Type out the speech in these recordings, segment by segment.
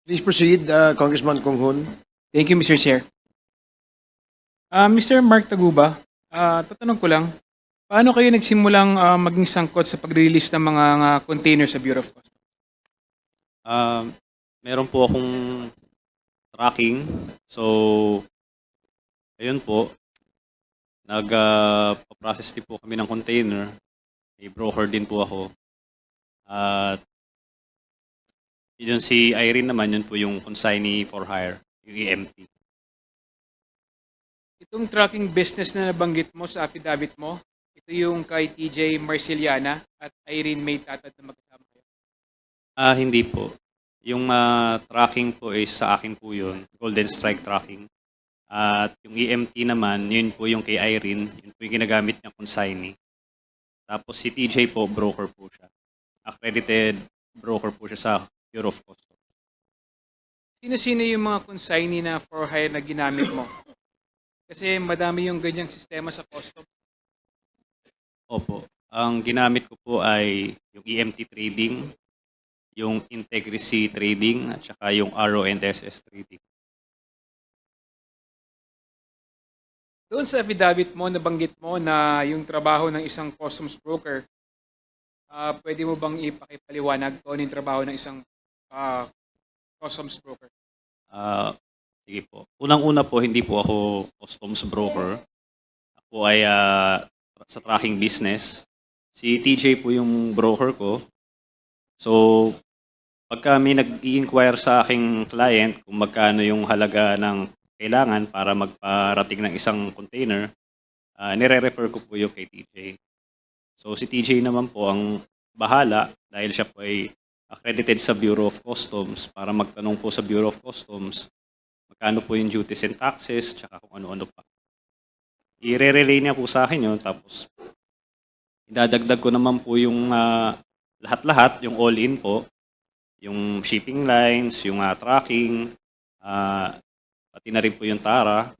Please proceed, Congressman Kong Hoon. Thank you, Mr. Chair. Mr. Mark Taguba, tatanong ko lang, paano kayo nagsimulang maging sangkot sa pag-release ng mga container sa Bureau of Customs? Ah, Meron po akong tracking. So, ayun po, nag-process din po kami ng container. May broker din po ako. At yun si Irene naman, yun po yung consignee for hire, yung EMT. Itong tracking business na nabanggit mo sa affidavit mo, ito yung kay TJ Marceliana at Irene May Tatad na magkasama kayo. Hindi po. Yung tracking po is sa akin po yun, Golden Strike tracking. At yung EMT naman, yun po yung kay Irene, yun po yung ginagamit niya consignee. Tapos si TJ po, broker po siya. Accredited broker po siya sa Bureau of Customs. Sino-sino yung mga consignee na for hire na ginamit mo? Kasi madami yung ganyang sistema sa customs. Opo. Ang ginamit ko po ay yung EMT trading, yung Integrity trading, at saka yung RONSS trading. Doon sa affidavit mo, nabanggit mo na yung trabaho ng isang customs broker, pwede mo bang ipakipaliwanag kung ano yung trabaho ng isang customs broker? Sige po. Unang-una po, hindi po ako customs broker. Ako ay sa tracking business. Si TJ po yung broker ko. So, pagka may nag-i-inquire sa aking client kung magkano yung halaga ng kailangan para magparating ng isang container, nire-refer ko po yung kay TJ. So, si TJ naman po ang bahala dahil siya po ay accredited sa Bureau of Customs para magtanong po sa Bureau of Customs magkano po yung duties and taxes, tsaka kung ano-ano pa. I-relay niya po sa akin yun, tapos idadagdag ko naman po yung lahat-lahat, yung all-in po, yung shipping lines, yung tracking, pati na rin po yung TARA.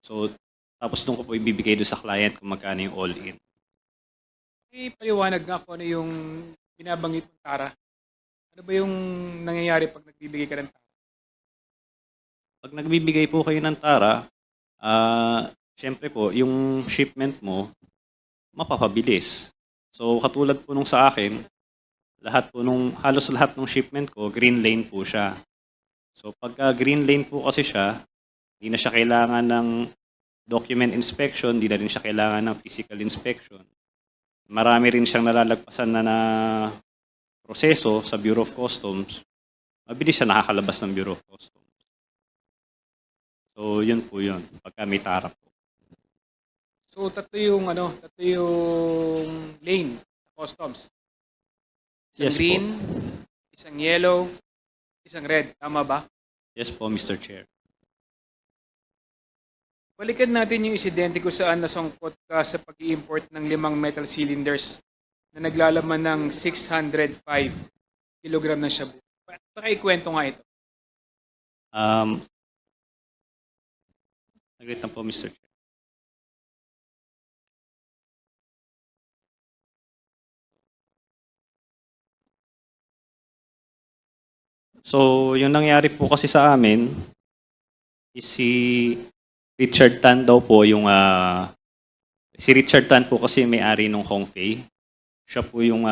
So, tapos doon ko po ibibigay doon sa client kung magkano yung all-in. Paliwanag nga kung ano yung binabanggit ng TARA. Ano ba yung nangyayari pag nagbibigay ka ng TARA? Pag nagbibigay po kayo ng TARA, syempre po, yung shipment mo, mapapabilis. So, katulad po nung sa akin, halos lahat ng shipment ko, green lane po siya. So, pagka green lane po kasi siya, hindi na siya kailangan ng document inspection, hindi na rin siya kailangan ng physical inspection. Marami rin siyang nalalagpasan na proseso sa Bureau of Customs. Mabilis siya nakakalabas ng Bureau of Customs. So, yun po yun, pagka may TARA po. So, tatlo yung lane sa customs. Isang Yes po. green, isang yellow, isang red. Tama ba? Yes po, Mr. Chair. Balikan natin yung insidente kung saan nasangkot ka sa pag-i-import ng 5 metal cylinders na naglalaman ng 605 kilogram ng shabu. Pakikwento nga ito. Nagrit na po, Mr. Chair. So, yung nangyari po kasi sa amin, is si Richard Tan daw po yung, si Richard Tan po kasi may-ari ng Hongfei. Siya po yung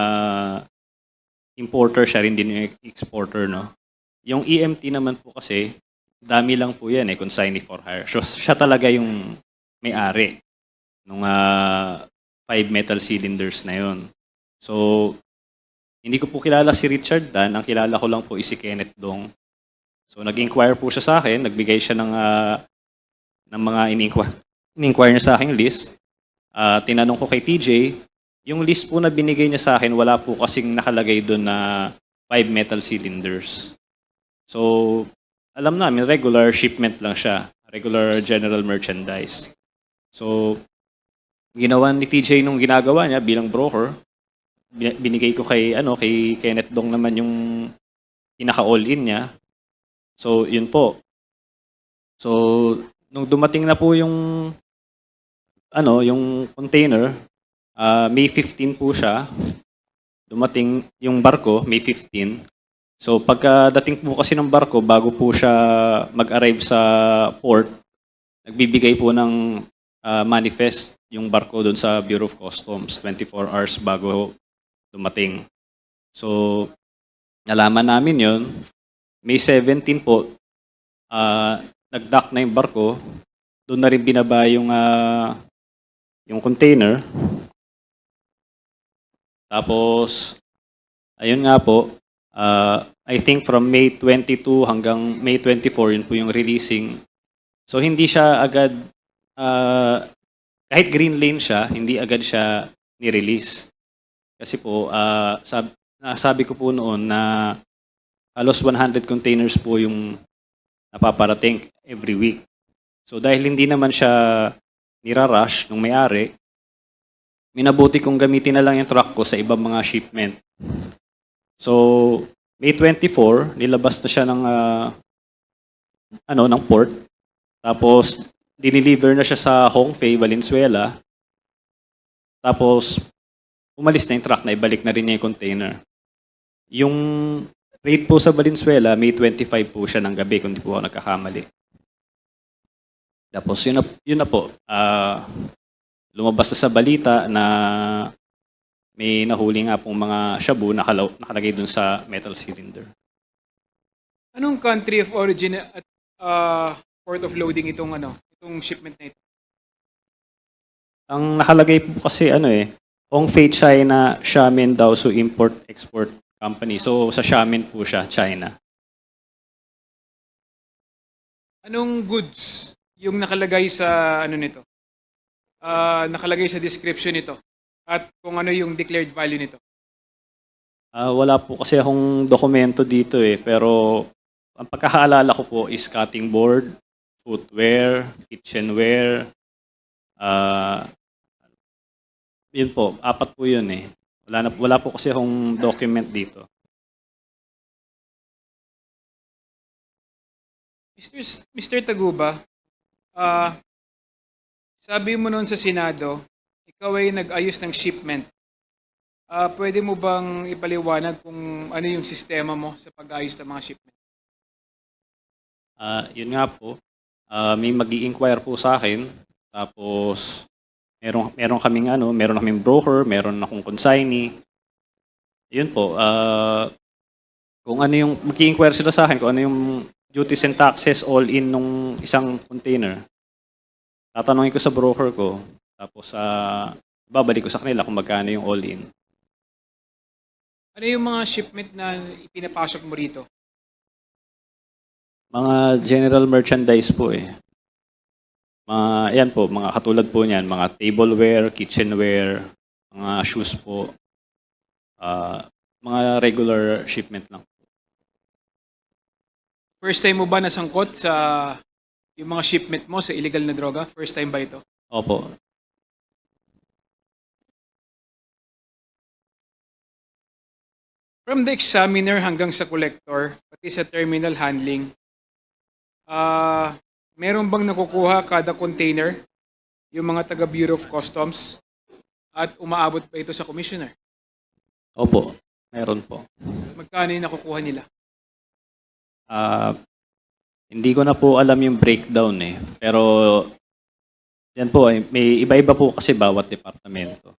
importer, siya rin din yung exporter, no? Yung EMT naman po kasi, dami lang po yan consignee for hire. So, siya talaga yung may-ari ng 5 metal cylinders na yun. So, hindi ko po kilala si Richard Tan. Ang kilala ko lang po is si Kenneth Dong. So, nag-inquire po siya sa akin. Nagbigay siya ng mga in-inquire niya sa aking list. Tinanong ko kay TJ, yung list po na binigay niya sa akin, wala po kasing nakalagay doon na 5 metal cylinders. So, alam namin, regular shipment lang siya. Regular general merchandise. So, ginawa ni TJ nung ginagawa niya bilang broker, binigay ko kay Kenneth Dong naman yung pinaka-all-in niya. So, yun po. So, nung dumating na po yung container, May 15 po siya. Dumating yung barko, May 15. So pagkadating po kasi ng barko, bago po siya mag-arrive sa port, nagbibigay po ng manifest yung barko doon sa Bureau of Customs 24 hours bago dumating. So nalaman namin yon May 17 po, nag-dock na yung barko. Doon na rin binaba yung container. Tapos, ayun nga po, I think from May 22 hanggang May 24, yun po yung releasing. So hindi siya agad, kahit green lane siya, hindi agad siya ni-release. Kasi po, sabi ko po noon na halos 100 containers po yung napaparating every week. So dahil hindi naman siya nirarush nung may-ari, minabuti kong gamitin na lang yung truck ko sa ibang mga shipment. So, May 24, nilabas na siya ng ng port. Tapos dineliver na siya sa Hongfei, Valenzuela. Tapos umalis na yung truck na ibalik na rin niya yung container. Yung rate po sa Valenzuela, May 25 po siya ng gabi kung di po ako nagkakamali. Tapos yun na po. Lumabas na sa balita na may nahuli nga pong mga shabu nakalagay dun sa metal cylinder. Anong country of origin at port of loading itong shipment na ito? Ang nakalagay po kasi Hongfei China Xiamen Daosu Import-Export Company. So sa Xiamen po siya, China. Anong goods yung nakalagay sa nito? Nakalagay sa description nito at kung ano yung declared value nito. Wala po kasi akong dokumento dito pero ang pagkakaalala ko po is cutting board, footwear, kitchenware, yun po, 4 po yun Wala po kasi akong document dito. Mr. Taguba, sabi mo noon sa Senado, ikaw ay nag-ayos ng shipment. Pwede mo bang ipaliwanag kung ano yung sistema mo sa pag-ayos ng mga shipment? Yun nga po, may mag-i-inquire po sa akin. Tapos, meron kaming broker, meron akong consignee. Yun po, kung ano yung, mag-i-inquire sila sa akin, kung ano yung duties and taxes all in nung isang container. Tatanungin ko sa broker ko, tapos babalik ko sa kanila kung magkano yung all-in. Ano yung mga shipment na ipinapasok mo rito? Mga general merchandise po Yan po, mga katulad po niyan, mga tableware, kitchenware, mga shoes po. Mga regular shipment lang. First time mo ba nasangkot sa yung mga shipment mo sa illegal na droga? First time ba ito? Opo. From the examiner hanggang sa collector, pati sa terminal handling, meron bang nakukuha kada container yung mga taga Bureau of Customs at umaabot pa ito sa commissioner? Opo, meron po. Magkano yung nakukuha nila? Hindi ko na po alam yung breakdown Pero yan po may iba-iba po kasi bawat departamento.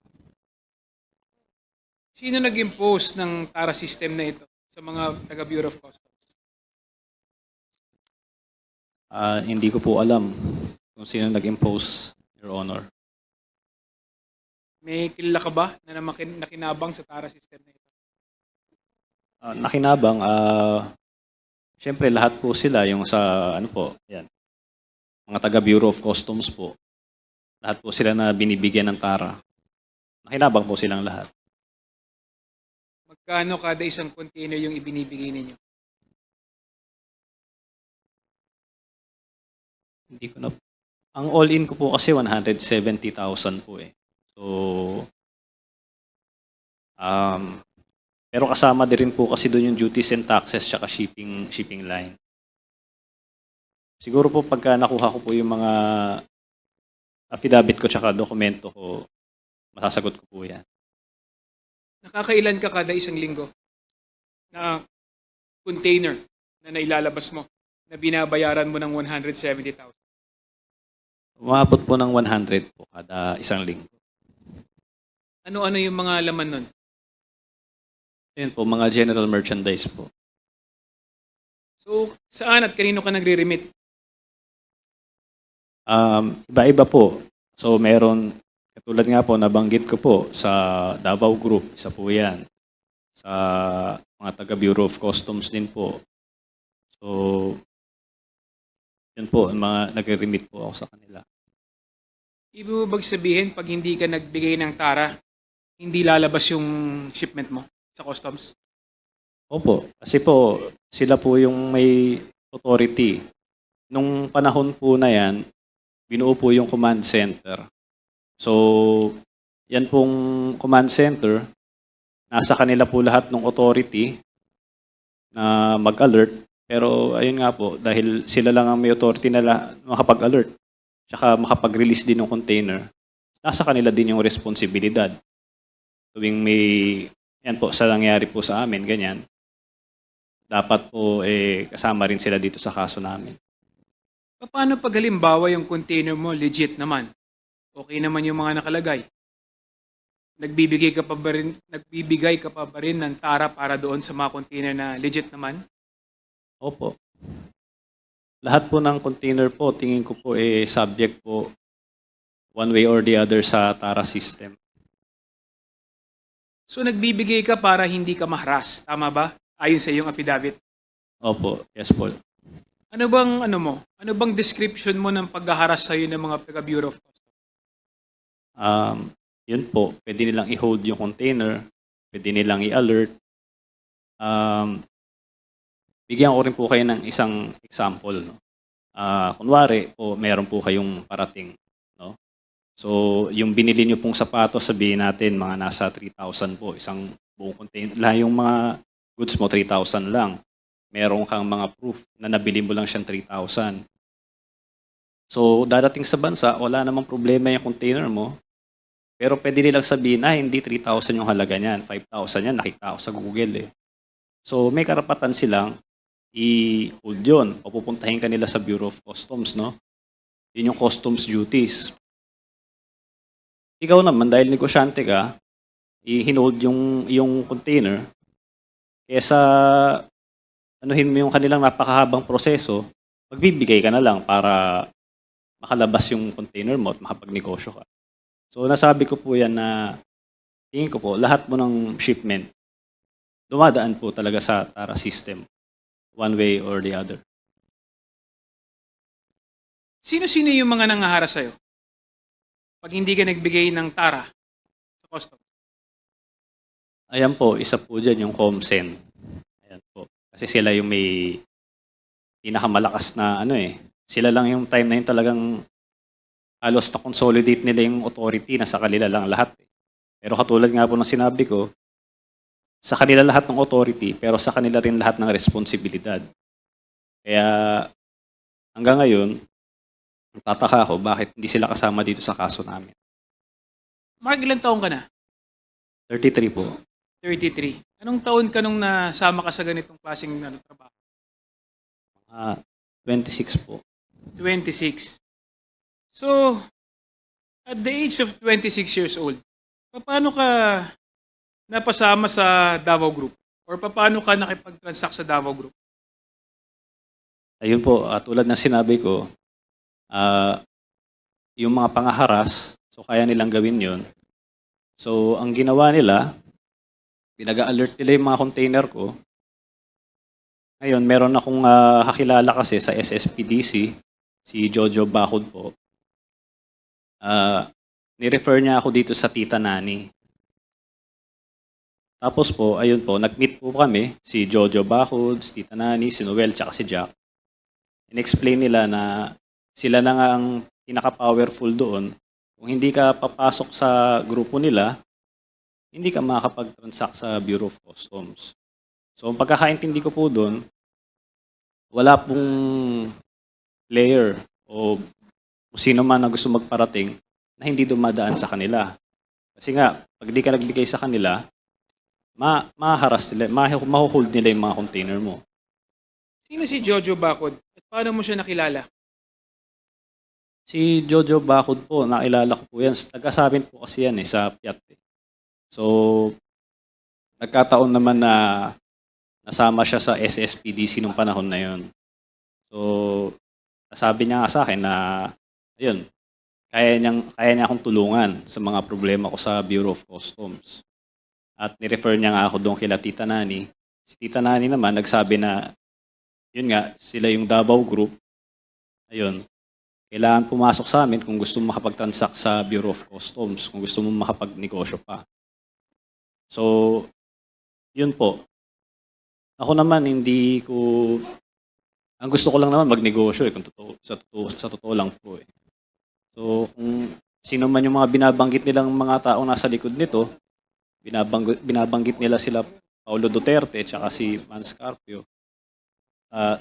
Sino nag-impose ng TARA system na ito sa mga taga Bureau of Customs? Hindi ko po alam kung sino nag-impose, Your Honor. May kilala ka ba na nakinabang sa TARA system na ito? Nakinabang, siyempre lahat po sila yung sa yan. Mga taga Bureau of Customs po. Lahat po sila na binibigyan ng TARA. Nakinabang po silang lahat. Magkano kada isang container yung ibinibigay ninyo? Hindi ko na. Ang all-in ko po kasi 170,000 po So, pero kasama din po kasi doon yung duties and taxes tsaka shipping line. Siguro po pagka nakuha ko po yung mga affidavit ko tsaka dokumento ko, masasagot ko po yan. Nakakailan ka kada isang linggo na container na nailalabas mo na binabayaran mo ng 170,000? Umabot po ng 100 po kada isang linggo. Ano-ano yung mga laman nun? Yun po, mga general merchandise po. So, saan at kanino ka nagre-remit? Iba-iba po. So meron, katulad nga po, nabanggit ko po sa Davao Group, isa po yan. Sa mga taga Bureau of Customs din po. So, yun po, mga nagre-remit po ako sa kanila. Ibig mo bang sabihin, pag hindi ka nagbigay ng tara, hindi lalabas yung shipment mo sa customs? Opo, kasi po, sila po yung may authority. Nung panahon po na yan, binuo po yung command center. So, yan pong command center, nasa kanila po lahat ng authority na mag-alert. Pero ayun nga po, dahil sila lang ang may authority na makapag-alert, tsaka makapag-release din ng container, nasa kanila din yung responsibilidad. Tuwing may, yan po, sa nangyari po sa amin, ganyan, dapat po kasama rin sila dito sa kaso namin. Paano pag halimbawa yung container mo legit naman? Okay naman yung mga nakalagay. Nagbibigay ka pa ba rin ng tara para doon sa mga container na legit naman? Opo. Lahat po ng container po, tingin ko po subject po one way or the other sa TARA system. So nagbibigay ka para hindi ka ma-harass, tama ba? Ayon sa iyong affidavit. Opo, yes po. Ano bang description mo ng paghaharas sa ng mga taga Bureau of Customs? Yun po, pwede nilang i-hold yung container, pwede nilang i-alert. Bigyan ko rin po kayo ng isang example. No? Kunwari po, meron po kayong parating. No? So, yung binili nyo pong sapatos, sabihin natin, mga nasa 3,000 po, isang buong container. Lahat yung mga goods mo, 3,000 lang. Meron kang mga proof na nabili mo lang siyang 3,000. So, dadating sa bansa, wala namang problema yung container mo. Pero pwede nilang sabihin na hindi 3,000 yung halaga niyan, 5,000 yan, nakita ko sa Google eh. So, may karapatan silang i-hold yun. O pupuntahin ka nila sa Bureau of Customs, no? Yun yung customs duties. Ikaw naman, dahil negosyante ka, i-hold yung container, kesa anuhin mo yung kanilang napakahabang proseso, magbibigay ka na lang para makalabas yung container mo at makapagnegosyo ka. So nasabi ko po yan na tingin ko po, lahat mo ng shipment, dumadaan po talaga sa TARA system, one way or the other. Sino-sino yung mga nangaharas sa'yo? Pag hindi ka nagbigay ng tara sa customs? Ayan po, isa po dyan yung COMSEN. Ayan po. Kasi sila yung may pinakamalakas na sila lang yung time na yun talagang halos na consolidate nila yung authority na sa kanila lang lahat. Pero katulad nga po ng sinabi ko, sa kanila lahat ng authority, pero sa kanila rin lahat ng responsibilidad. Kaya hanggang ngayon, tataka ako bakit hindi sila kasama dito sa kaso namin. Mark, ilang taon ka na? 33 po. 33. Anong taon ka nung nasama ka sa ganitong klaseng trabaho? 26 po. 26. So, at the age of 26 years old, paano ka napasama sa Davao Group? Or paano ka nakipag-transact sa Davao Group? Ayun po, tulad ng sinabi ko, yung mga pangaharas, so kaya nilang gawin yun. So, ang ginawa nila, pinag-alert nila yung mga container ko. Ngayon, meron akong kakilala kasi sa SSPDC, si Jojo Bacod po. Ni-refer niya ako dito sa Tita Nani. Tapos po, ayun po, nag-meet po kami, si Jojo Bacod, si Tita Nani, si Noel, tsaka si Jack. In-explain nila na sila na nga ang pinaka-powerful doon. Kung hindi ka papasok sa grupo nila, hindi ka makakapag-transact sa Bureau of Customs. So, ang pagkakaintindi ko po doon, wala pong player o sino man na gusto magparating na hindi dumadaan sa kanila. Kasi nga, pag di ka nagbigay sa kanila, mahaharas nila, mahuhold nila yung mga container mo. Sino si Jojo Bacod? At paano mo siya nakilala? Si Jojo Bacod po, nakilala ko po yan. Taga sa amin po kasi yan sa Piat. So, nagkataon naman na nasama siya sa SSPDC nung panahon na yun. So, nasabi niya nga sa akin na, ayun, kaya niya akong tulungan sa mga problema ko sa Bureau of Customs. At nirefer niya nga ako doon kila Tita Nani. Si Tita Nani naman nagsabi na, yun nga, sila yung Davao Group. Ayun, kailangan pumasok sa amin kung gusto mo makapagtransact sa Bureau of Customs, kung gusto mo makapagnegosyo pa. So, yun po. Ako naman, ang gusto ko lang naman magnegosyo kung sa totoo lang po eh. So, kung sino man yung mga binabanggit nilang mga taong nasa likod nito, binabanggit nila sila Paulo Duterte at si Mans Carpio,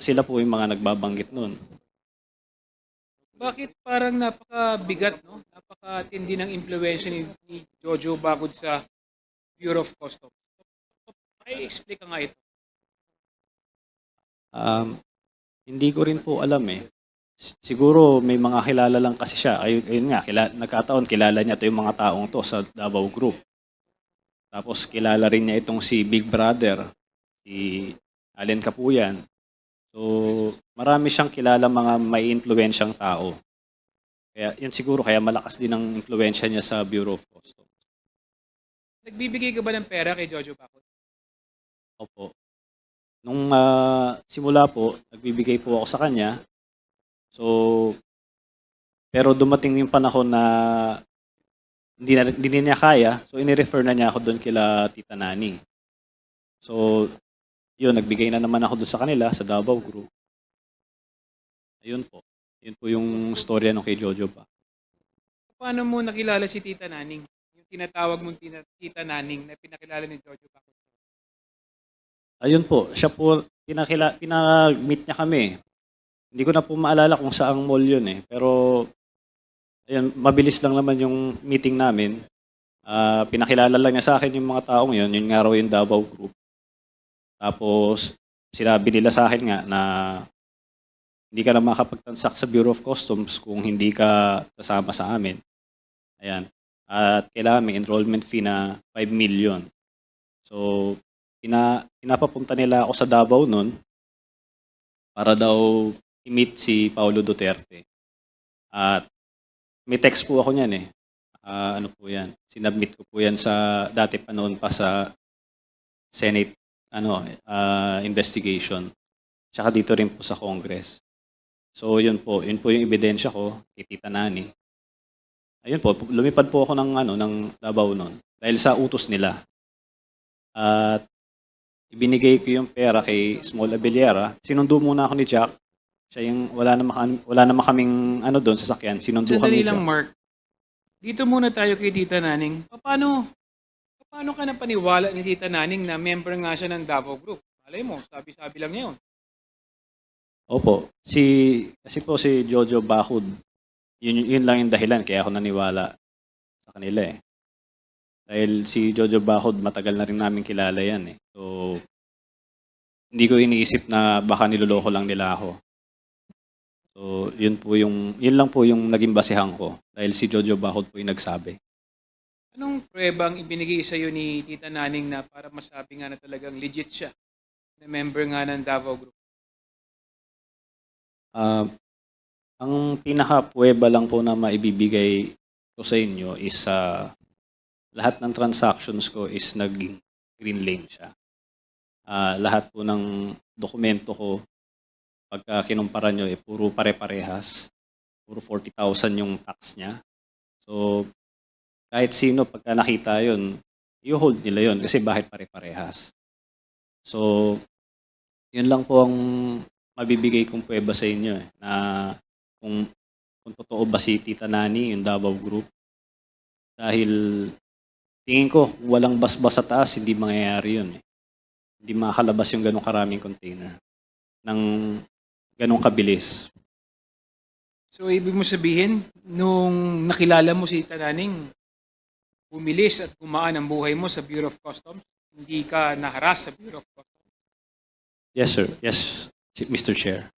sila po yung mga nagbabanggit nun. Bakit parang napakabigat, no? Napakatindi ng impluwensya ni Jojo Bacod sa Bureau of Customs? I-explain ka nga ito. Hindi ko rin po alam eh. Siguro may mga kilala lang kasi siya. Ayun nga, nagkataon kilala niya ito yung mga taong to sa Davao Group. Tapos kilala rin niya itong si Big Brother, si Allen Capuyan. So, marami siyang kilala mga may impluwensyang tao. Kaya yun siguro, kaya malakas din ang impluwensya niya sa Bureau of Customs. Nagbibigay ka ba ng pera kay Jojo Bacod? Opo. Nung simula po, nagbibigay po ako sa kanya. So, pero dumating yung panahon na hindi niya kaya, so inirefer na niya ako doon kila Tita Nani. So, yun, nagbigay na naman ako doon sa kanila, sa Davao Group. Ayun po. Yun po yung storya nung kay Jojo pa. Paano mo nakilala si Tita Naning? Yung tinatawag mong Tita Naning na pinakilala ni Jojo Bacod. Ayun po, siya po, pinag-meet niya kami. Hindi ko na po maalala kung saang mall yun eh. Pero, ayun, mabilis lang naman yung meeting namin. Pinakilala lang niya sa akin yung mga taong yun nga raw yung Davao Group. Tapos, sinabi nila sa akin nga na hindi ka na makapag-transact sa Bureau of Customs kung hindi ka kasama sa amin. Ayan. At kailangan may enrollment fee na 5 million. So, pinapapunta nila ako sa Davao nun para daw i-meet si Paulo Duterte. At may text po ako niyan eh. Ano po yan? Sinubmit ko po yan sa dati pa noon pa sa Senate investigation. Tsaka dito rin po sa Congress. So yun po yung ebidensya ko kay Tita Nani. Ayun po, lumipad po ako ng Davao noon dahil sa utos nila. At ibinigay ko yung pera kay Small Abellera. Sinundo muna ako ni Jack. Siya yung wala naman kaming doon sa sakyan. Sinundo kami Sandali ni lang, Jack. Mark. Dito muna tayo kay Tita Naning. Paano ka napaniwala ni Tita Naning na member nga siya ng Davao Group? Malay mo, sabi-sabi lang niya yun. Opo. Kasi po si Jojo Bacod, yun lang yung dahilan kaya ako naniwala sa kanila eh. Dahil si Jojo Bacod, matagal na rin namin kilala yan eh. So, hindi ko iniisip na baka niloloko lang nila ako. So, yun lang po yung naging basihan ko. Dahil si Jojo Bacod po yung nagsabi. Anong prueba ang ibinigay sa iyo ni Tita Naning na para masabi nga na talagang legit siya na member nga ng Davao Group? Ang pinaka-prueba lang po na maibibigay ko sa inyo is lahat ng transactions ko is naging green lane siya. Lahat po ng dokumento ko, pagka kinumpara nyo, puro pare-parehas. Puro 40,000 yung tax niya. So, kahit sino, pagka nakita yun, i-hold nila yun kasi bakit pare-parehas. So, yun lang po ang mabibigay kong prueba sa inyo na kung totoo ba si Tita Nani, yung Davao Group. Dahil tingin ko, walang basbas sa taas, hindi mangyayari yun. Hindi makakalabas yung ganong karaming container ng ganong kabilis. So, ibig mo sabihin, nung nakilala mo si Tita Naning, bumilis at gumaan ang buhay mo sa Bureau of Customs? Hindi ka naharas sa Bureau of Customs? Yes, sir. Yes. Mr. Chair.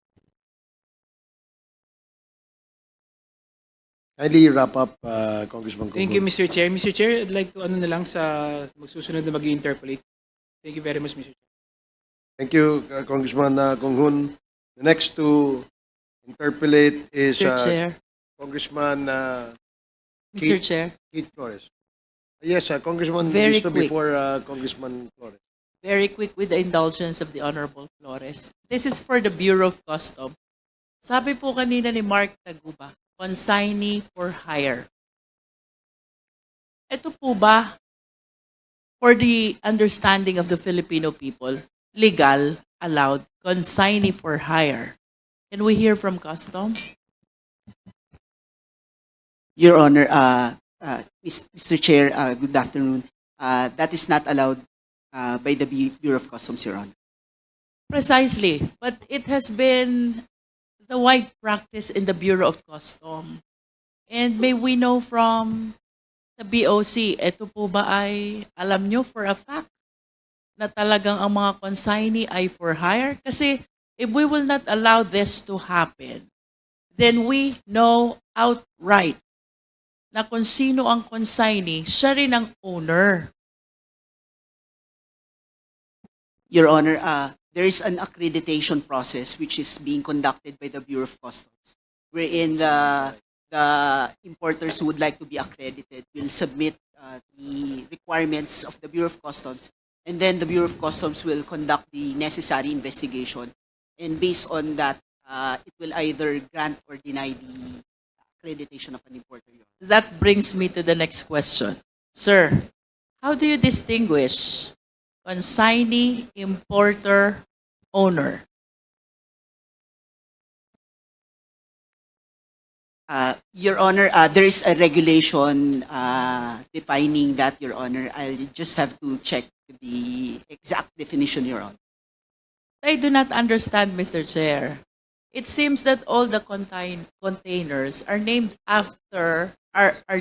Kindly wrap up, Congressman Conghun. Thank you, Mr. Chair. Mr. Chair, I'd like to ano na lang sa magsusunod na mag-interpolate. Thank you very much, Mr. Chair. Thank you, Congressman Conghun. The next to interpolate is Mr. Chair. Congressman Mr. Chair. Keith Flores. Yes, Congressman Very Visto quick. before Congressman Flores. Very quick with the indulgence of the Honorable Flores. This is for the Bureau of Customs. Sabi po kanina ni Mark Taguba, consignee for hire. Ito po ba, for the understanding of the Filipino people, legal, allowed, consignee for hire? Can we hear from Customs? Your Honor, Mr. Chair, good afternoon. That is not allowed by the Bureau of Customs, Your Honor. Precisely. But it has been the wide practice in the Bureau of Customs. And may we know from the BOC, ito po ba ay alam nyo for a fact na talagang ang mga consignee ay for hire? Kasi if we will not allow this to happen, then we know outright na kung sino ang consignee, siya rin ang owner. Your Honor, there is an accreditation process which is being conducted by the Bureau of Customs, wherein the importers who would like to be accredited will submit the requirements of the Bureau of Customs, and then the Bureau of Customs will conduct the necessary investigation. And based on that, it will either grant or deny the accreditation of an importer. Your Honor. That brings me to the next question. Sir, how do you distinguish consignee, importer, owner? Your Honor, there is a regulation defining that, Your Honor. I'll just have to check the exact definition, Your Honor. I do not understand, Mr. Chair. It seems that all the containers are named after the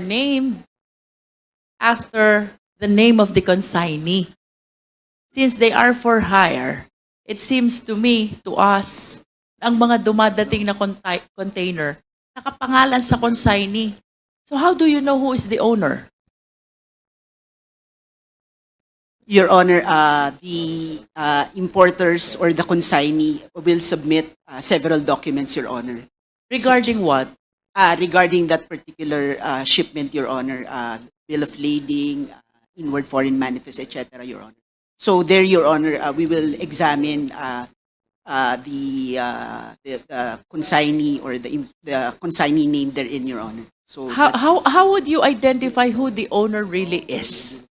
name of the consignee. Since they are for hire, it seems to me, to us, ang mga dumadating na container, nakapangalan sa consignee. So how do you know who is the owner? Your Honor, the importers or the consignee will submit several documents, Your Honor. Regarding what? Regarding that particular shipment, Your Honor, bill of lading, inward foreign manifest, etc., Your Honor. So there, Your Honor, we will examine the consignee or the consignee name therein, Your Honor. So that's- How would you identify who the owner really is?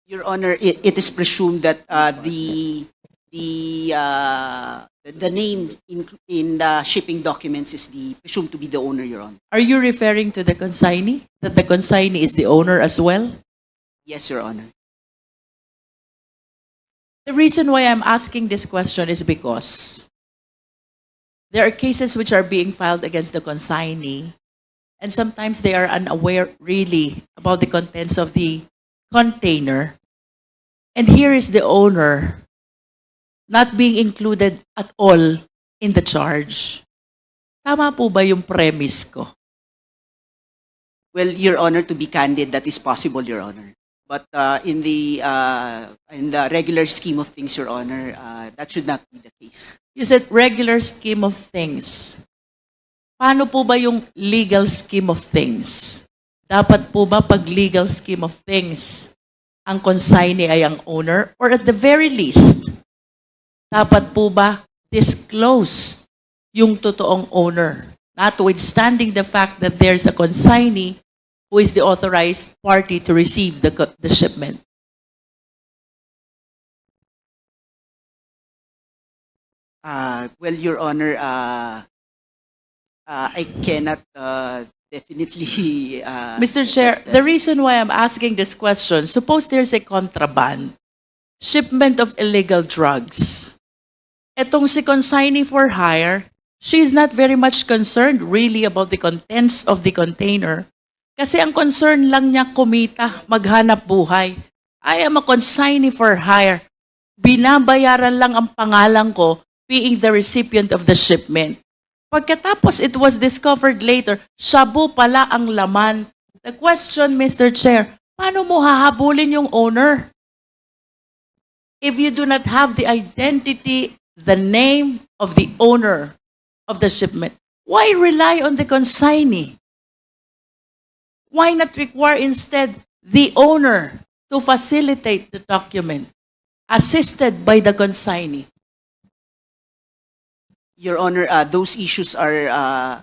Your Honor, it is presumed that the name in the shipping documents is presumed to be the owner, Your Honor. Are you referring to the consignee? That the consignee is the owner as well? Yes, Your Honor. The reason why I'm asking this question is because there are cases which are being filed against the consignee, and sometimes they are unaware really about the contents of the container. And here is the owner not being included at all in the charge. Tama po ba yung premise ko? Well, Your Honor, to be candid, that is possible, Your Honor. But in the regular scheme of things, Your Honor, that should not be the case. You said regular scheme of things. Paano po ba yung legal scheme of things? Dapat po ba pag legal scheme of things, ang consignee ay ang owner? Or at the very least, dapat po ba disclose yung totoong owner? Notwithstanding the fact that there's a consignee who is the authorized party to receive the shipment. Well, Your Honor, I cannot definitely. Mr. Chair, the reason why I'm asking this question, suppose there's a contraband, shipment of illegal drugs. Etong si consignee for hire, she is not very much concerned really about the contents of the container. Kasi ang concern lang niya kumita, maghanap buhay. I am a consignee for hire. Binabayaran lang ang pangalan ko being the recipient of the shipment. Pagkatapos it was discovered later, shabu pala ang laman. The question, Mr. Chair, paano mo hahabulin yung owner? If you do not have the identity, the name of the owner of the shipment, why rely on the consignee? Why not require instead the owner to facilitate the document, assisted by the consignee? Your Honor, those issues are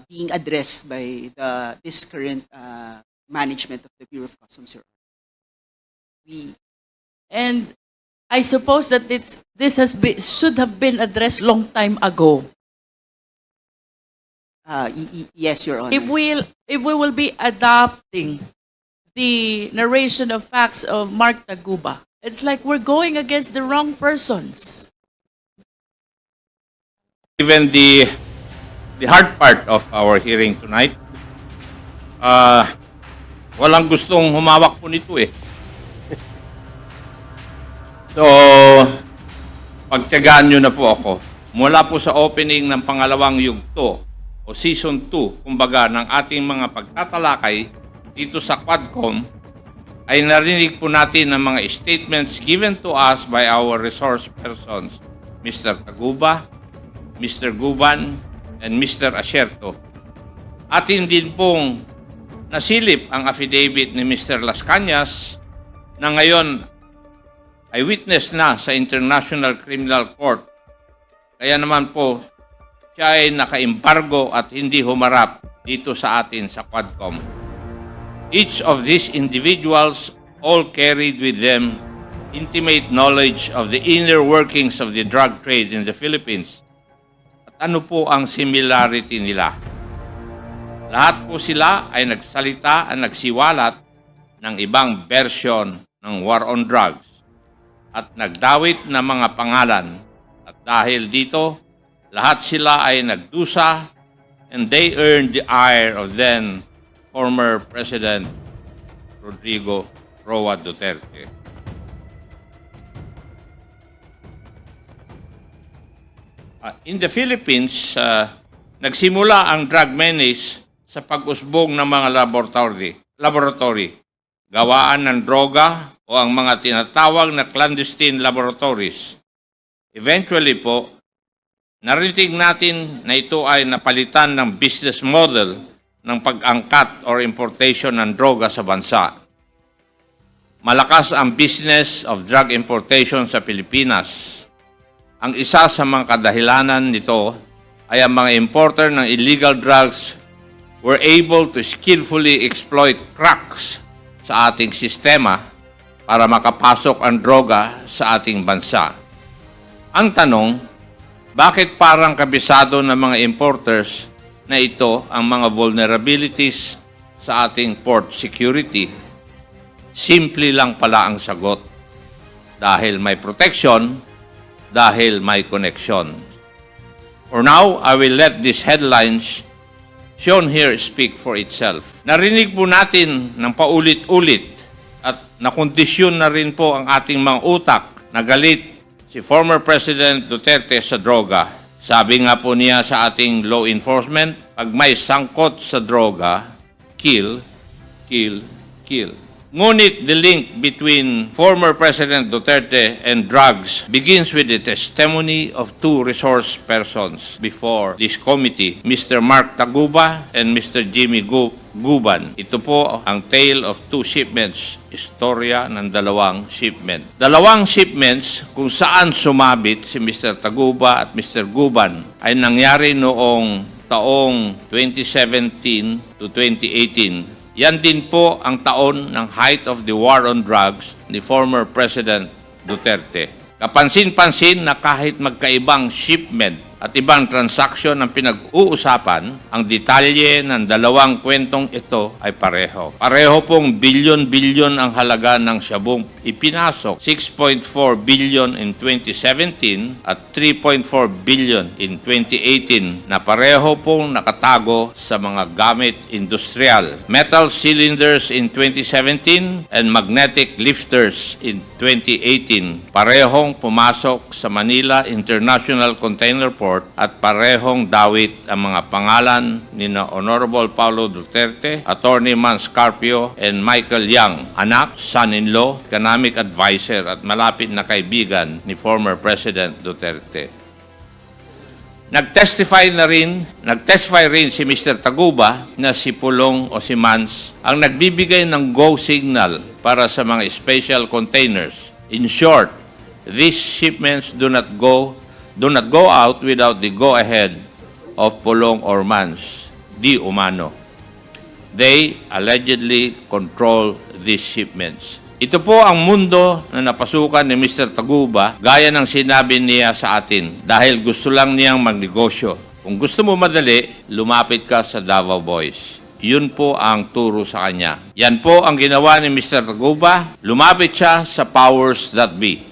being addressed by this current management of the Bureau of Customs, Your Honor. And I suppose that should have been addressed long time ago. Yes, Your Honor. If we will be adopting the narration of facts of Mark Taguba, it's like we're going against the wrong persons. Given the hard part of our hearing tonight, walang gustong humawak po nito eh. So, pagtiyagaan nyo na po ako. Mula po sa opening ng pangalawang yugto o season 2, kumbaga, ng ating mga pagtatalakay dito sa Quadcom, ay narinig po natin ng mga statements given to us by our resource persons, Mr. Taguba, Mr. Guban, and Mr. Asierto. Atin din pong nasilip ang affidavit ni Mr. Las Cañas na ngayon ay witness na sa International Criminal Court. Kaya naman po, siya ay naka-embargo at hindi humarap dito sa atin sa Quadcom. Each of these individuals all carried with them intimate knowledge of the inner workings of the drug trade in the Philippines. Ano po ang similarity nila? Lahat po sila ay nagsalita at nagsiwalat ng ibang version ng war on drugs at nagdawit ng mga pangalan. At dahil dito, lahat sila ay nagdusa and they earned the ire of then former President Rodrigo Roa Duterte. In the Philippines, nagsimula ang drug menace sa pag-usbong ng mga laboratory, gawaan ng droga o ang mga tinatawag na clandestine laboratories. Eventually po, narinig natin na ito ay napalitan ng business model ng pag-angkat or importation ng droga sa bansa. Malakas ang business of drug importation sa Pilipinas. Ang isa sa mga kadahilanan nito ay ang mga importer ng illegal drugs were able to skillfully exploit cracks sa ating sistema para makapasok ang droga sa ating bansa. Ang tanong, bakit parang kabisado ng mga importers na ito ang mga vulnerabilities sa ating port security? Simple lang pala ang sagot. Dahil may protection, dahil may connection. For now, I will let these headlines shown here speak for itself. Narinig po natin ng paulit-ulit at nakondisyon na rin po ang ating mga utak na galit si former President Duterte sa droga. Sabi nga po niya sa ating law enforcement, pag may sangkot sa droga, kill, kill, kill. Ngunit the link between former President Duterte and drugs begins with the testimony of two resource persons before this committee, Mr. Mark Taguba and Mr. Jimmy Guban. Ito po ang tale of two shipments, istorya ng dalawang shipment. Dalawang shipments kung saan sumabit si Mr. Taguba at Mr. Guban ay nangyari noong taong 2017 to 2018. Yan din po ang taon ng height of the war on drugs ni former President Duterte. Kapansin-pansin na kahit magkaibang shipment at ibang transaksyon ang pinag-uusapan, ang detalye ng dalawang kwentong ito ay pareho. Pareho pong bilyon-bilyon ang halaga ng Shabong ipinasok, 6.4 billion in 2017 at 3.4 billion in 2018 na pareho pong nakatago sa mga gamit industrial. Metal cylinders in 2017 and magnetic lifters in 2018 parehong pumasok sa Manila International Container Port at parehong dawit ang mga pangalan ni na Honorable Paulo Duterte, Attorney Mans Carpio, and Michael Yang, anak, son-in-law, economic advisor at malapit na kaibigan ni former President Duterte. Nag-testify rin si Mr. Taguba na si Pulong o si Mans ang nagbibigay ng go signal para sa mga special containers. In short, these shipments do not go out without the go-ahead of Pulong or Mans, di umano. They allegedly control these shipments. Ito po ang mundo na napasukan ni Mr. Taguba gaya ng sinabi niya sa atin dahil gusto lang niyang magnegosyo. Kung gusto mo madali, lumapit ka sa Davao Boys. Yun po ang turo sa kanya. Yan po ang ginawa ni Mr. Taguba. Lumapit siya sa powers that be.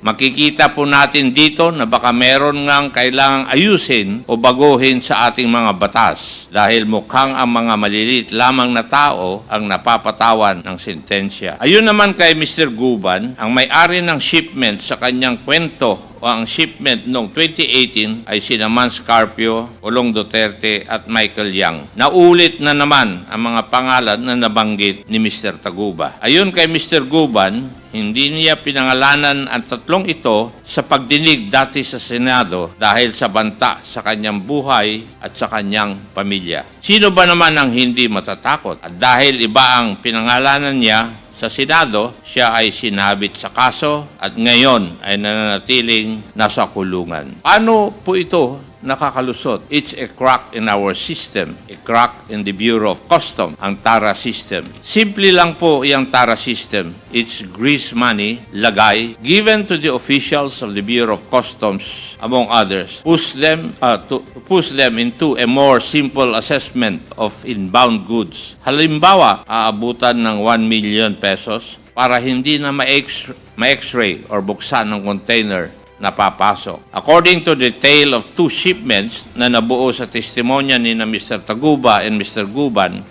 Makikita po natin dito na baka meron ngang kailangang ayusin o baguhin sa ating mga batas dahil mukhang ang mga maliliit lamang na tao ang napapatawan ng sentensya. Ayun naman kay Mr. Guban, ang may-ari ng shipment sa kanyang kwento o ang shipment noong 2018 ay sina Mans Carpio, Pulong Duterte at Michael Yang. Naulit na naman ang mga pangalan na nabanggit ni Mr. Taguba. Ayun kay Mr. Guban, hindi niya pinangalanan ang tatlong ito sa pagdinig dati sa Senado dahil sa banta sa kanyang buhay at sa kanyang pamilya. Sino ba naman ang hindi matatakot? At dahil iba ang pinangalanan niya sa Senado, siya ay sinabit sa kaso at ngayon ay nananatiling nasa kulungan. Paano po ito nakakalusot? It's a crack in our system, a crack in the Bureau of Customs, ang TARA system. Simple lang po yung TARA system. It's grease money, lagay, given to the officials of the Bureau of Customs, among others, to push them into a more simple assessment of inbound goods. Halimbawa, aabutan ng 1 million pesos para hindi na ma-x-ray or buksan ng container na papasok. According to the tale of two shipments na nabuo sa testimonya ni na Mr. Taguba and Mr. Guban,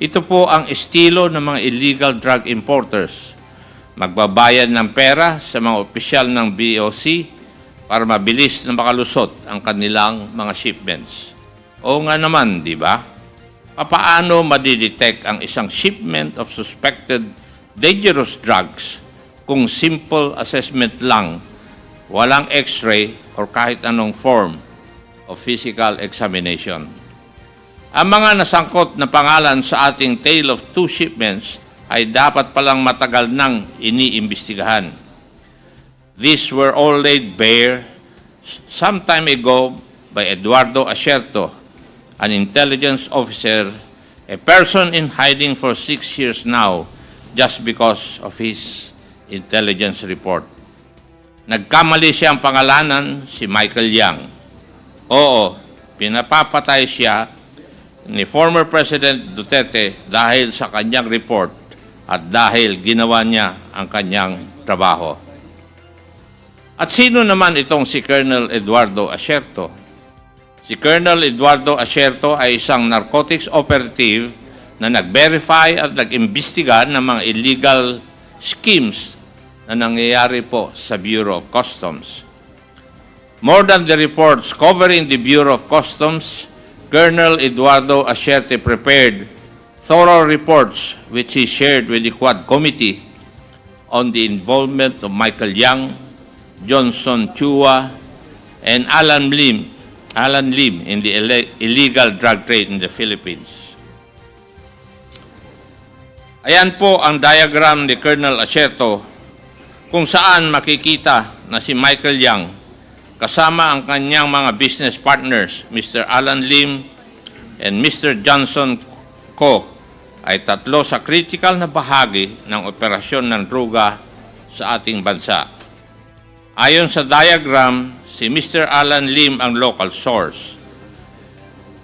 ito po ang estilo ng mga illegal drug importers. Magbabayad ng pera sa mga opisyal ng BOC para mabilis na makalusot ang kanilang mga shipments. Oo nga naman, di ba? Paano madidetect ang isang shipment of suspected dangerous drugs kung simple assessment lang, walang x-ray or kahit anong form of physical examination? Ang mga nasangkot na pangalan sa ating tale of two shipments ay dapat palang matagal nang iniimbestigahan. These were all laid bare some time ago by Eduardo Asierto, an intelligence officer, a person in hiding for 6 years now just because of his intelligence report. Nagkamali siyang pangalanan, si Michael Yang. Oo, pinapapatay siya ni former President Duterte dahil sa kanyang report at dahil ginawa niya ang kanyang trabaho. At sino naman itong si Colonel Eduardo Asierto? Si Colonel Eduardo Asierto ay isang narcotics operative na nag-verify at nag-imbestiga ng mga illegal schemes na nangyayari po sa Bureau of Customs. More than the reports covering the Bureau of Customs, Colonel Eduardo Asierto prepared thorough reports which he shared with the Quad Committee on the involvement of Michael Yang, Johnson Chua, and Alan Lim in the illegal drug trade in the Philippines. Ayan po ang diagram ni Colonel Asierto kung saan makikita na si Michael Yang kasama ang kanyang mga business partners, Mr. Alan Lim and Mr. Johnson Co. ay tatlo sa critical na bahagi ng operasyon ng droga sa ating bansa. Ayon sa diagram, si Mr. Alan Lim ang local source.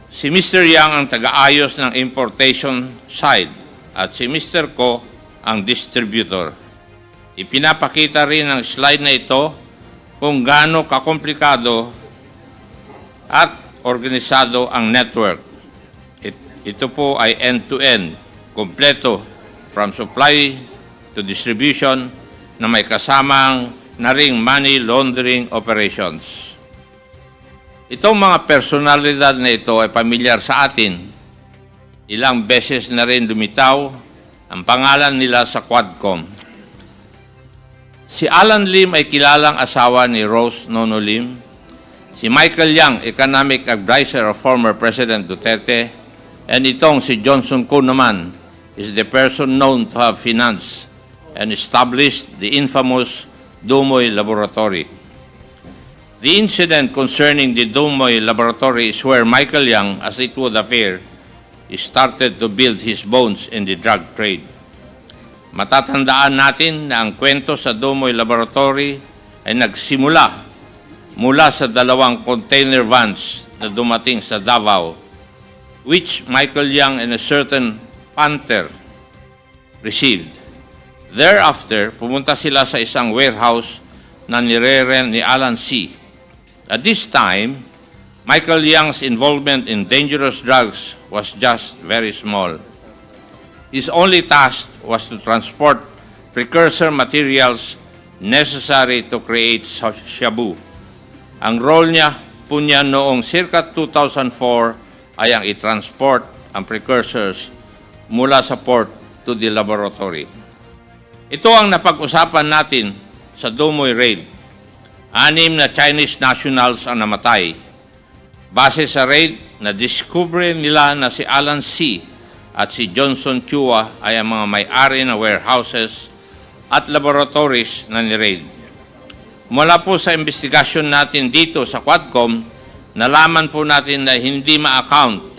Si Mr. Yang ang taga-ayos ng importation side at si Mr. Ko ang distributor. Ipinapakita rin ng slide na ito kung gaano kakomplikado at organisado ang network. Ito po ay end-to-end, kompleto from supply to distribution na may kasamang na ring money laundering operations. Itong mga personalidad na ito ay pamilyar sa atin. Ilang beses na rin lumitaw ang pangalan nila sa Quadcom. Si Alan Lim ay kilalang asawa ni Rose Nono Lim. Si Michael Yang, economic advisor of former President Duterte. And itong si Johnson Ko naman is the person known to have financed and established the infamous Dumoy Laboratory. The incident concerning the Dumoy Laboratory is where Michael Yang, as it would appear, started to build his bones in the drug trade. Matatandaan natin na ang kwento sa Dumoy Laboratory ay nagsimula mula sa 2 container vans na dumating sa Davao, which Michael Yang and a certain Panther received. Thereafter, pumunta sila sa isang warehouse na nire-rent ni Alan C. At this time, Michael Yang's involvement in dangerous drugs was just very small. His only task was to transport precursor materials necessary to create shabu. Ang role niya po niya noong circa 2004 ay ang i-transport ang precursors mula sa port to the laboratory. Ito ang napag-usapan natin sa Dumoy Raid. 6 na Chinese nationals ang namatay. Base sa raid, na-discover nila na si Alan C. at si Johnson Chua ay ang mga may-ari ng warehouses at laboratories na ni-raid. Mula po sa investigasyon natin dito sa Quadcom, nalaman po natin na hindi ma-account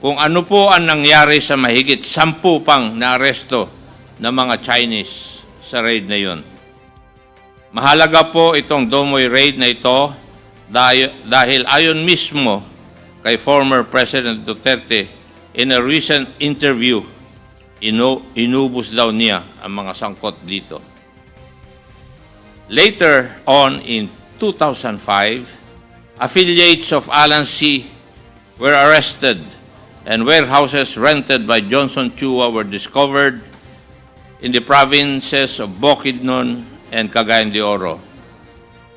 kung ano po ang nangyari sa mahigit 10 pang na-aresto ng mga Chinese sa raid na yun. Mahalaga po itong Dumoy raid na ito dahil ayon mismo kay former President Duterte in a recent interview, inubos daw niya ang mga sangkot dito. Later on in 2005, affiliates of Alan C. were arrested and warehouses rented by Johnson Chua were discovered in the provinces of Bukidnon and Cagayan de Oro.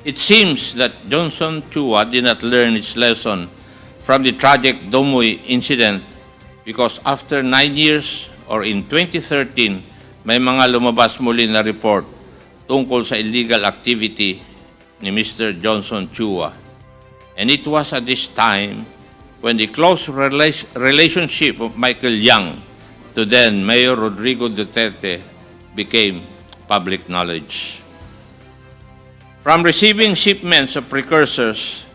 It seems that Johnson Chua did not learn its lesson from the tragic Dumoy incident because after 9 years or in 2013, may mga lumabas muli na report tungkol sa illegal activity ni Mr. Johnson Chua. And it was at this time when the close relationship of Michael Yang to then Mayor Rodrigo Duterte became public knowledge. From receiving shipments of precursors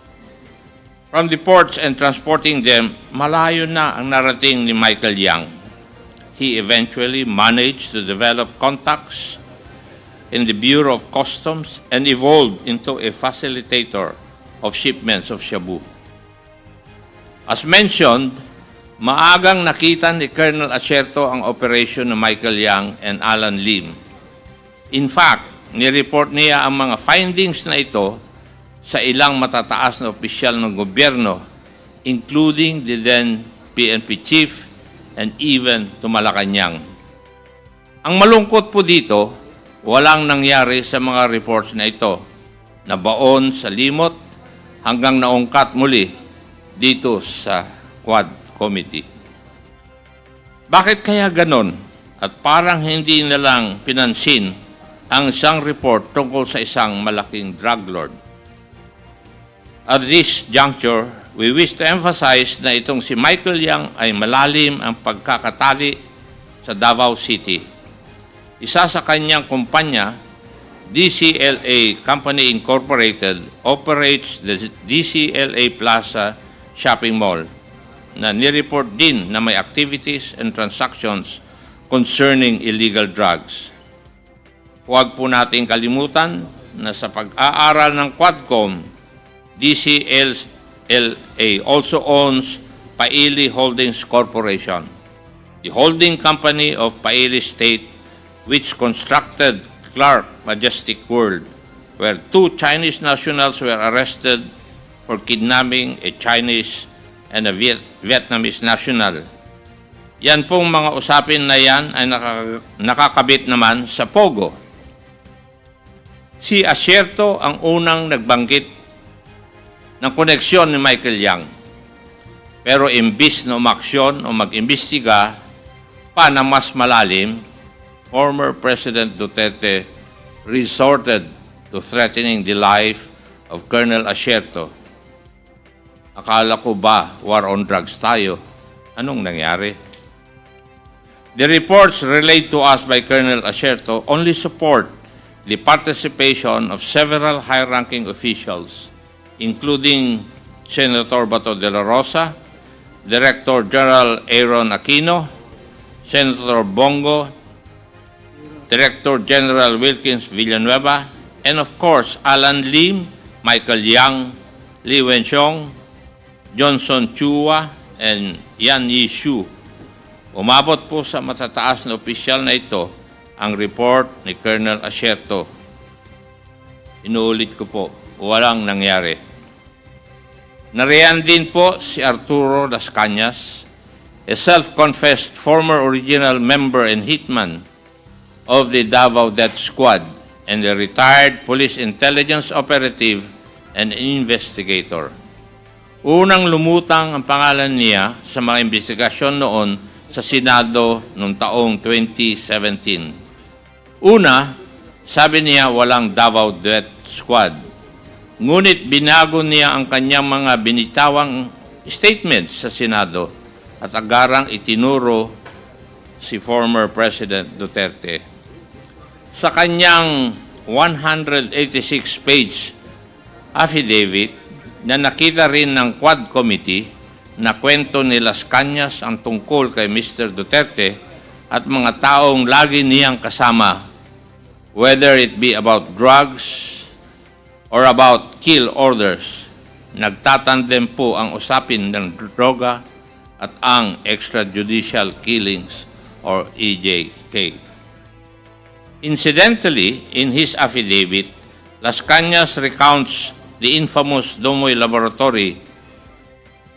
from the ports and transporting them, malayo na ang narating ni Michael Yang. He eventually managed to develop contacts in the Bureau of Customs and evolved into a facilitator of shipments of shabu. As mentioned, maagang nakita ni Colonel Acerto ang operation ng Michael Yang and Alan Lim. In fact, nireport niya ang mga findings na ito sa ilang matataas na opisyal ng gobyerno, including the then PNP chief and even to Malacanang. Ang malungkot po dito, walang nangyari sa mga reports na ito, na baon sa limot hanggang naungkat muli dito sa Quad Committee. Bakit kaya ganon at parang hindi nilang pinansin ang isang report tungkol sa isang malaking drug lord? At this juncture, we wish to emphasize na itong si Michael Yang ay malalim ang pagkakatali sa Davao City. Isa sa kanyang kumpanya, DCLA Company Incorporated, operates the DCLA Plaza Shopping Mall na nireport din na may activities and transactions concerning illegal drugs. Huwag po nating kalimutan na sa pag-aaral ng Quadcom DCLA also owns Paili Holdings Corporation, the holding company of Paili State, which constructed Clark Majestic World, where 2 Chinese nationals were arrested for kidnapping a Chinese and a Vietnamese national. Yan pong mga usapin na yan ay nakakabit naman sa Pogo. Si Asierto ang unang nagbanggit ng koneksyon ni Michael Yang. Pero imbis na umaksyon o mag-imbestiga pa na mas malalim, former President Duterte resorted to threatening the life of Colonel Asierto. Akala ko ba war on drugs tayo? Anong nangyari? The reports relayed to us by Colonel Asierto only support the participation of several high-ranking officials, including Senator Bato de la Rosa, Director General Aaron Aquino, Senator Bongo, Director General Wilkins Villanueva, and of course, Alan Lim, Michael Yang, Li Wenxiong, Johnson Chua, and Yan Yishu. Umabot po sa matataas na opisyal na ito ang report ni Colonel Asierto. Inuulit ko po, walang nangyari. Nariyan din po si Arturo Las Cañas, a self-confessed former original member and hitman of the Davao Death Squad and a retired police intelligence operative and investigator. Unang lumutang ang pangalan niya sa mga investigasyon noon sa Senado noong taong 2017. Una, sabi niya walang Davao Death Squad. Ngunit binago niya ang kanyang mga binitawang statements sa Senado at agarang itinuro si former President Duterte. Sa kanyang 186-page affidavit na nakita rin ng Quad Committee, na kwento ni Las Cañas ang tungkol kay Mr. Duterte at mga taong lagi niyang kasama, whether it be about drugs or about kill orders. Nagtatandem po ang usapin ng droga at ang extrajudicial killings or EJK. Incidentally, in his affidavit, Las Cañas recounts the infamous Domoy Laboratory.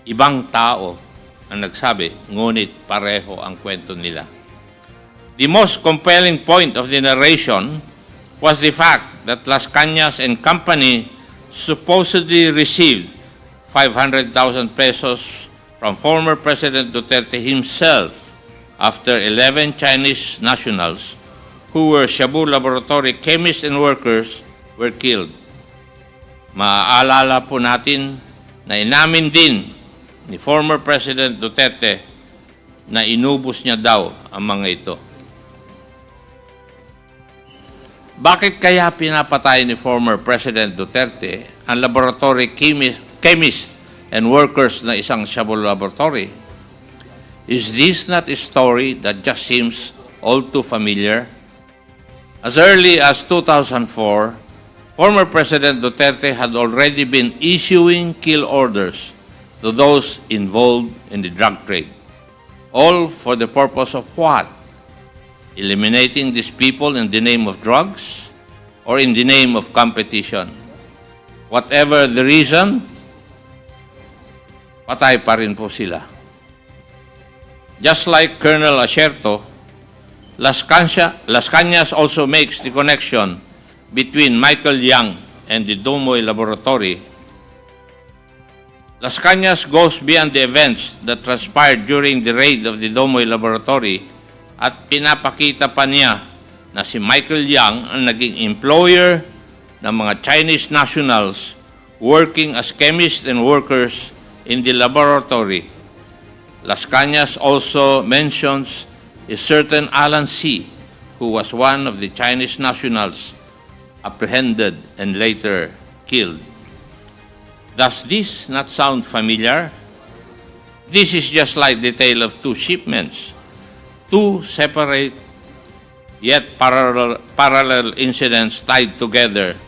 Ibang tao ang nagsabi, ngunit pareho ang kwento nila. The most compelling point of the narration was the fact that Las Cañas and company supposedly received 500,000 pesos from former President Duterte himself after 11 Chinese nationals who were Shabu Laboratory chemists and workers were killed. Maaalala po natin na inamin din ni former President Duterte na inubos niya daw ang mga ito. Bakit kaya pinapatay ni former President Duterte ang laboratory chemist and workers na isang Shabu Laboratory? Is this not a story that just seems all too familiar? As early as 2004, former President Duterte had already been issuing kill orders to those involved in the drug trade. All for the purpose of what? Eliminating these people in the name of drugs or in the name of competition? Whatever the reason, patay pa rin po sila. Just like Colonel Asierto, Las Cañas also makes the connection between Michael Yang and the Domoy Laboratory. Las Cañas goes beyond the events that transpired during the raid of the Domoy Laboratory at pinapakita pa niya na si Michael Yang ang naging employer ng mga Chinese nationals working as chemists and workers in the laboratory. Las Cañas also mentions a certain Alan C., who was one of the Chinese nationals apprehended and later killed. Does this not sound familiar? This is just like the tale of two shipments, two separate yet parallel incidents tied together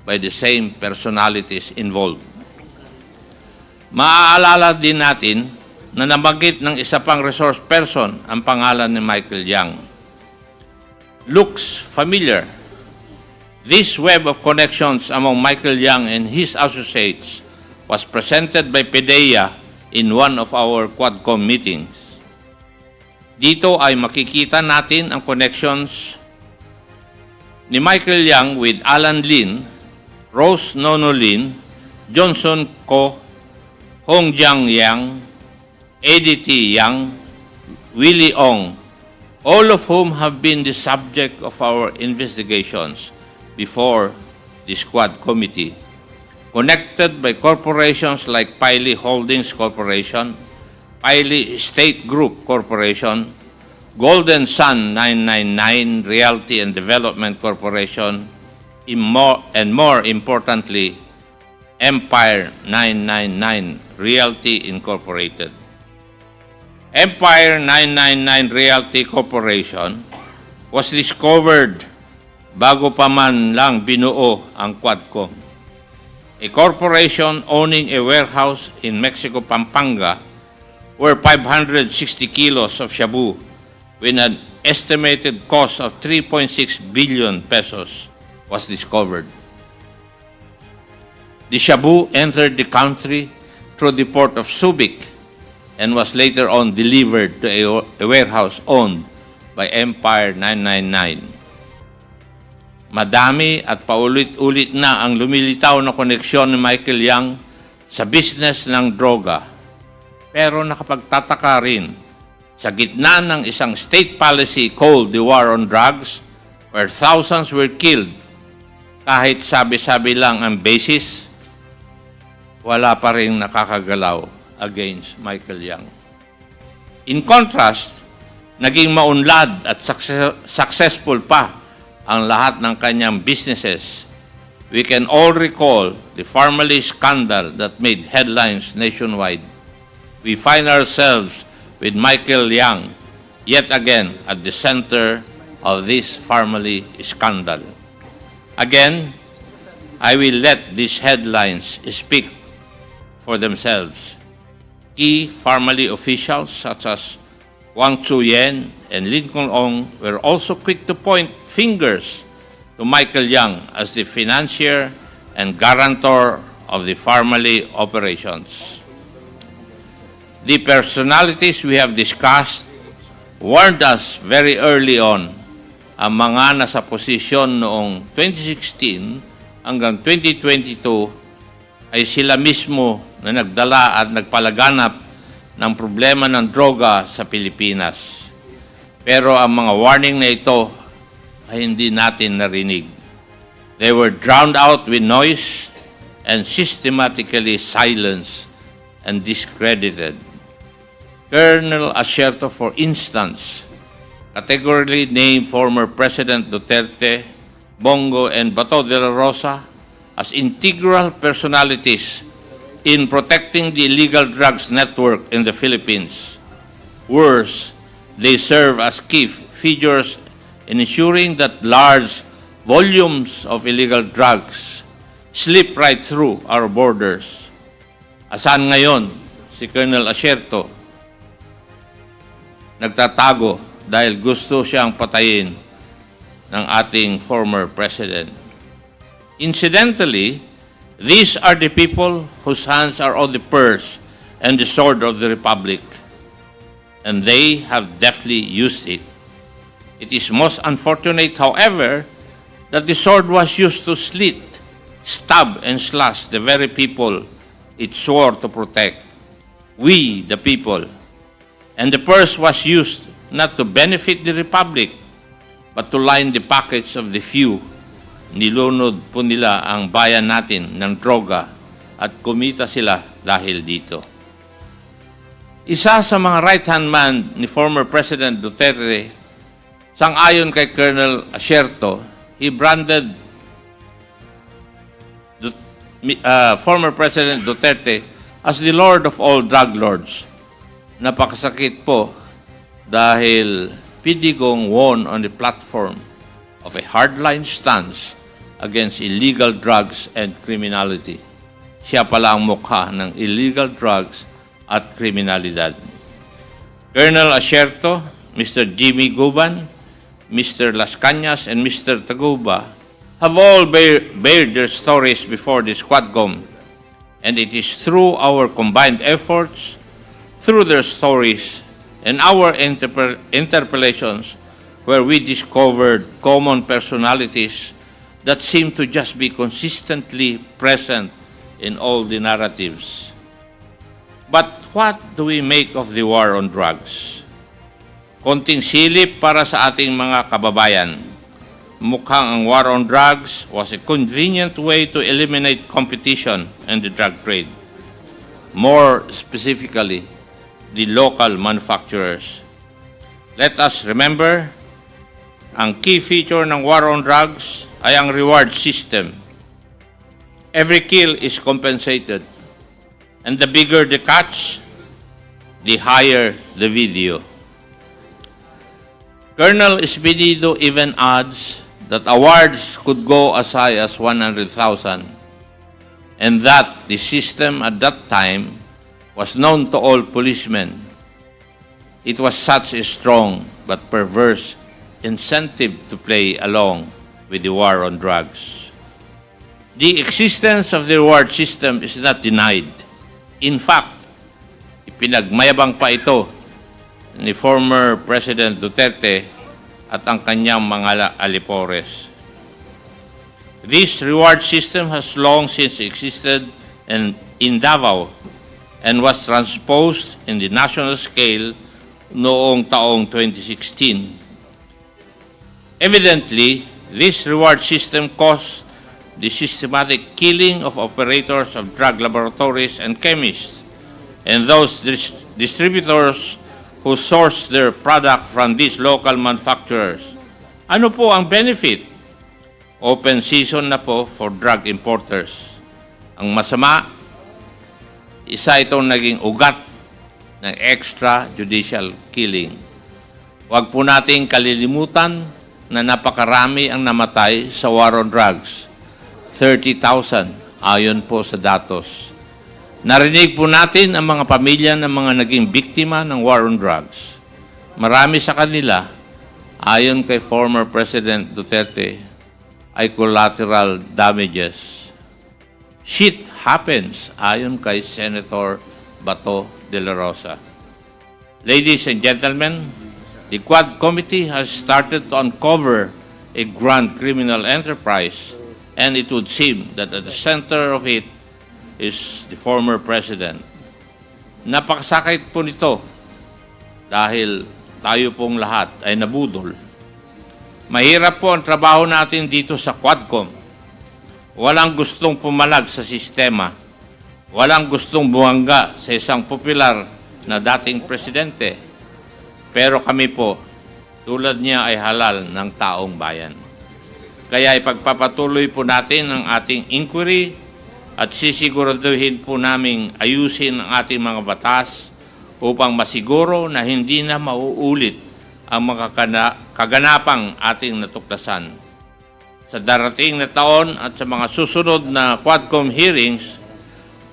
by the same personalities involved. Maaalala din natin na nabanggit ng isa pang resource person ang pangalan ni Michael Yang. Looks familiar. This web of connections among Michael Yang and his associates was presented by PDEA in one of our Quadcom meetings. Dito ay makikita natin ang connections ni Michael Yang with Alan Lin, Rose Nono Lin, Johnson Ko, Hong Jiang Yang, Eddie T. Yang, Willie Ong, all of whom have been the subject of our investigations before the Squad Committee, connected by corporations like Piley Holdings Corporation, Piley State Group Corporation, Golden Sun 999 Realty and Development Corporation, and more importantly, Empire 999 Realty Incorporated. Empire 999 Realty Corporation was discovered bago pa man lang binuo ang Quadcom. A corporation owning a warehouse in Mexico, Pampanga, where 560 kilos of shabu with an estimated cost of 3.6 billion pesos was discovered. The shabu entered the country through the port of Subic and was later on delivered to a warehouse owned by Empire 999. Madami at paulit-ulit na ang lumilitaw na koneksyon ni Michael Yang sa business ng droga. Pero nakapagtataka rin, sa gitna ng isang state policy called the War on Drugs, where thousands were killed, kahit sabi-sabi lang ang basis, wala pa rin nakakagalaw against Michael Yang. In contrast, naging maunlad at successful pa ang lahat ng kanyang businesses. We can all recall the Farmally scandal that made headlines nationwide. We find ourselves with Michael Yang yet again at the center of this Farmally scandal. Again, I will let these headlines speak for themselves. Key Farmally officials such as Wang Chuyen and Lincoln Ong were also quick to point fingers to Michael Yang as the financier and guarantor of the Farmally operations. The personalities we have discussed warned us very early on ang mga nasa posisyon noong 2016 hanggang 2022 ay sila mismo na nagdala at nagpalaganap ng problema ng droga sa Pilipinas. Pero ang mga warning na ito ay hindi natin narinig. They were drowned out with noise and systematically silenced and discredited. Colonel Asierto, for instance, categorically named former President Duterte, Bongo, and Bato de la Rosa as integral personalities in protecting the illegal drugs network in the Philippines. Worse, they serve as key figures in ensuring that large volumes of illegal drugs slip right through our borders. Asan ngayon si Colonel Asierto? Nagtatago dahil gusto siyang patayin ng ating former president. Incidentally, these are the people whose hands are on the purse and the sword of the Republic, and they have deftly used it. It is most unfortunate, however, that the sword was used to slit, stab, and slash the very people it swore to protect. We, the people. And the purse was used not to benefit the Republic, but to line the pockets of the few. Nilunod po nila ang bayan natin ng droga at kumita sila dahil dito. Isa sa mga right-hand man ni former President Duterte, sang-ayon kay Colonel Asierto, he branded former President Duterte as the Lord of all drug lords. Napakasakit po dahil Pidigong won on the platform of a hardline stance against illegal drugs and criminality. siya pala ang mukha ng illegal drugs at kriminalidad. Colonel Asierto, Mr. Jimmy Guban, Mr. Las Cañas, and Mr. Taguba have all bared their stories before the Squadcom, and it is through our combined efforts, through their stories, and our interpellations where we discovered common personalities that seem to just be consistently present in all the narratives. But what do we make of the war on drugs? Konting silip para sa ating mga kababayan. Mukhang ang war on drugs was a convenient way to eliminate competition in the drug trade. More specifically, the local manufacturers. Let us remember, ang key feature ng war on drugs ay ang reward system. Every kill is compensated. And the bigger the catch, the higher the video. Colonel Espinido even adds that awards could go as high as 100,000, and that the system at that time was known to all policemen. It was such a strong but perverse incentive to play along with the war on drugs. The existence of the reward system is not denied. In fact, ipinagmayabang pa ito ni former President Duterte at ang kanyang mga alipores. This reward system has long since existed in Davao and was transposed in the national scale noong taong 2016. Evidently, this reward system caused the systematic killing of operators of drug laboratories and chemists and those distributors who source their product from these local manufacturers. Ano po ang benefit? Open season na po for drug importers. Ang masama, isa itong naging ugat ng extrajudicial killing. Huwag po nating kalilimutan na napakarami ang namatay sa war on drugs. 30,000 ayon po sa datos. Narinig po natin ang mga pamilya ng mga naging biktima ng war on drugs. Marami sa kanila, ayon kay former President Duterte, ay collateral damages. Shit happens, ayon kay Senator Bato de la Rosa. Ladies and gentlemen, the Quad Committee has started to uncover a grand criminal enterprise, and it would seem that at the center of it is the former president. Napakasakit po nito dahil tayo pong lahat ay nabudol. Mahirap po ang trabaho natin dito sa Quadcom. Walang gustong pumalag sa sistema. Walang gustong buwangga sa isang popular na dating presidente. Pero kami po, tulad niya ay halal ng taong bayan. Kaya ipagpapatuloy po natin ang ating inquiry at sisiguraduhin po naming ayusin ang ating mga batas upang masiguro na hindi na mauulit ang mga kaganapang ating natuklasan. Sa darating na taon at sa mga susunod na Quadcom hearings,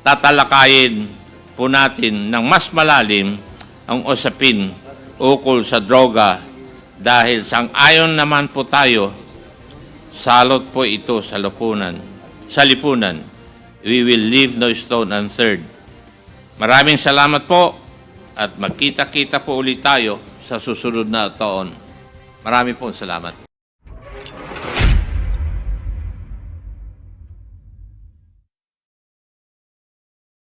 tatalakayin po natin ng mas malalim ang usapin ukol sa droga dahil sang-ayon naman po tayo, salot po ito sa lipunan. We will leave no stone unturned. Maraming salamat po at magkita-kita po ulit tayo sa susunod na taon. Marami po salamat.